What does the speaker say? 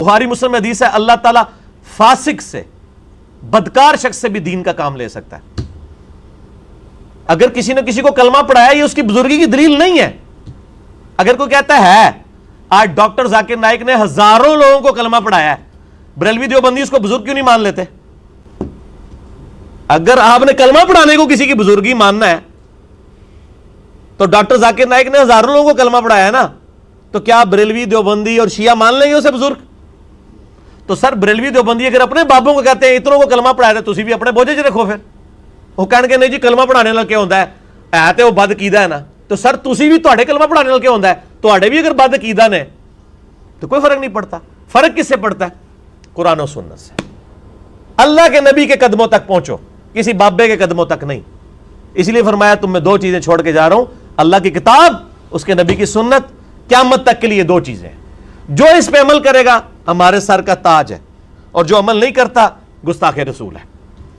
بخاری مسلم حدیث ہے اللہ تعالیٰ فاسق سے، بدکار شخص سے بھی دین کا کام لے سکتا ہے۔ اگر کسی نے کسی کو کلمہ پڑھایا یہ اس کی بزرگی کی دلیل نہیں ہے۔ اگر کوئی کہتا ہے آج ڈاکٹر ذاکر نائک نے ہزاروں لوگوں کو کلمہ پڑھایا ہے، بریلوی دیوبندی اس کو بزرگ کیوں نہیں مان لیتے؟ اگر آپ نے کلمہ پڑھانے کو کسی کی بزرگی ماننا ہے تو ڈاکٹر ذاکر نائک نے ہزاروں لوگوں کو کلمہ پڑھایا ہے نا، تو کیا بریلوی دیوبندی اور شیعہ مان لیں گے اسے بزرگ؟ تو سر بریلوی دیوبندی اگر اپنے بابوں کو کہتے ہیں اتنوں کو کلمہ پڑھایا تھا، تسی بھی اپنے بوجھے چ رکھو، پھر وہ کہنے کہ نہیں جی کلمہ پڑھانے نال کیا ہوتا ہے تے وہ بد عقیدہ ہے نا، تو سر تسی بھی تواڈے کلمہ پڑھانے نال کیا ہوتا ہے؟ تواڈے بھی اگر بد عقیدہ نے تو کوئی فرق نہیں پڑتا۔ فرق کس سے پڑتا ہے؟ قرآن و سنت سے۔ اللہ کے نبی کے قدموں تک پہنچو، کسی بابے کے قدموں تک نہیں۔ اس لیے فرمایا تم میں دو چیزیں چھوڑ کے جا رہا ہوں، اللہ کی کتاب، اس کے نبی کی سنت، قیامت تک کے لیے دو چیزیں۔ جو اس پہ عمل کرے گا ہمارے سر کا تاج ہے، اور جو عمل نہیں کرتا گستاخ رسول ہے۔